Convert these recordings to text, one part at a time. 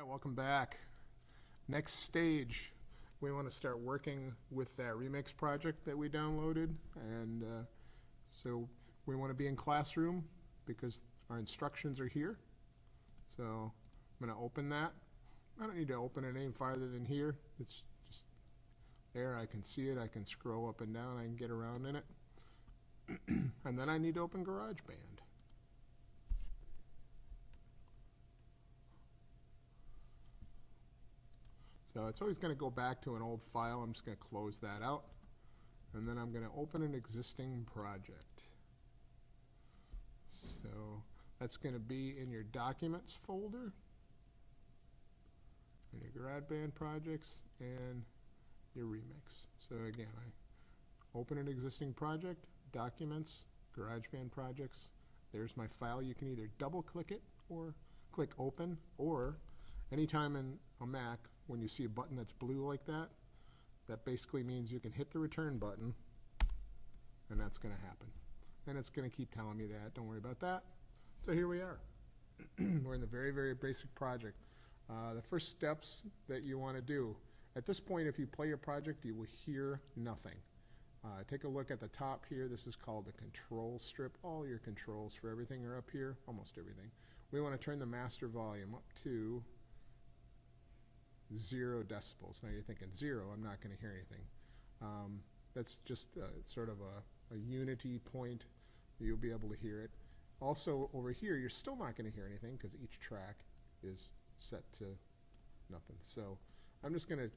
Welcome back. Next stage, we want to start working with that remix project that we downloaded, and so we want to be in classroom because our instructions are here. So I'm going to open that. I don't need to open it any farther than here. It's just there. I can see it. I can scroll up and down. I can get around in it. And then I need to open GarageBand. So it's always going to go back to an old file. I'm just going to close that out. And then I'm going to open an existing project. So that's going to be in your Documents folder, in your GarageBand projects, and your remix. So again, I open an existing project, Documents, GarageBand projects. There's my file. You can either double click it or click Open, or anytime in a Mac when you see a button that's blue like that, that basically means you can hit the return button, and that's going to happen. And it's going to keep telling me that. Don't worry about that. So here we are. We're in the very, very basic project. The first steps that you want to do, at this point, if you play your project, you will hear nothing. Take a look at the top here. This is called the control strip. All your controls for everything are up here, almost everything. We want to turn the master volume up to 0 decibels. Now you're thinking 0, I'm not going to hear anything. That's just sort of a unity point. You'll be able to hear it. Also over here, you're still not going to hear anything because each track is set to nothing. So I'm just going to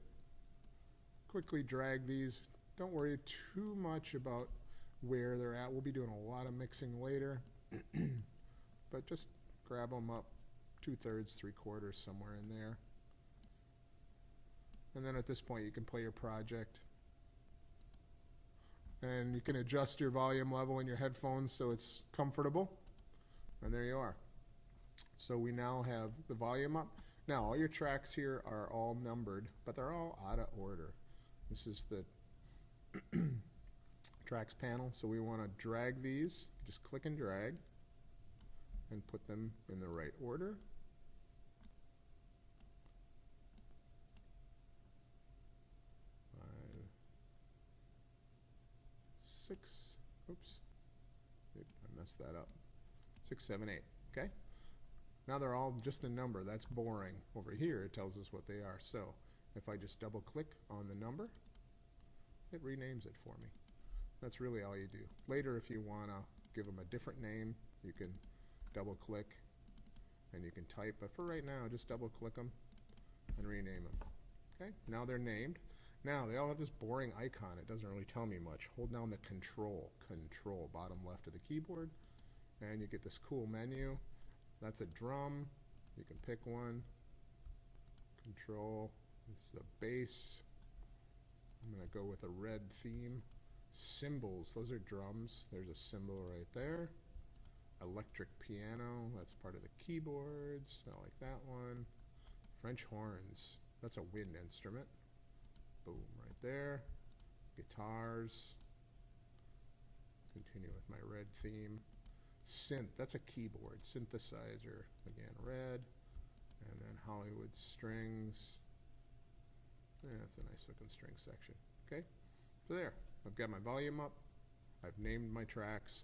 quickly drag these. Don't worry too much about where they're at. We'll be doing a lot of mixing later. But just grab them up 2/3, 3/4, somewhere in there. And then at this point you can play your project. And you can adjust your volume level in your headphones so it's comfortable. And there you are. So we now have the volume up. Now all your tracks here are all numbered, but they're all out of order. This is the tracks panel, so we want to drag these. Just click and drag and put them in the right order. Six, oops, I messed that up. 6, 7, 8, okay? Now they're all just a number. That's boring. Over here it tells us what they are. So if I just double click on the number, it renames it for me. That's really all you do. Later, if you want to give them a different name, you can double click and you can type, but for right now just double click them and rename them. Okay, now they're named. Now they all have this boring icon. It doesn't really tell me much. Hold down the control bottom left of the keyboard, and you get this cool menu. That's a drum. You can pick one. Control. This is a bass. I'm going to go with a red theme. Cymbals. Those are drums. There's a cymbal right there. Electric piano. That's part of the keyboards. I like that one. French horns. That's a wind instrument. Boom, right there. Guitars. Continue with my red theme. Synth, that's a keyboard. Synthesizer, again, red. And then Hollywood strings. Yeah, that's a nice looking string section. Okay, so there. I've got my volume up. I've named my tracks.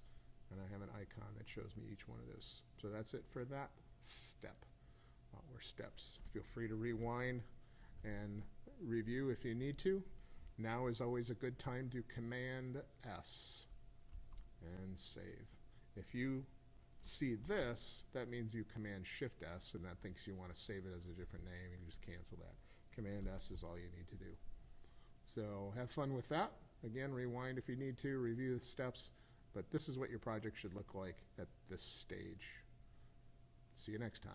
And I have an icon that shows me each one of those. So that's it for that step. Or steps. Feel free to rewind and review if you need to. Now is always a good time to Command S and save. If you see this, that means you Command Shift S, and that thinks you want to save it as a different name, and you just cancel that. Command S is all you need to do. So have fun with that. Again, rewind if you need to, review the steps, but this is what your project should look like at this stage. See you next time.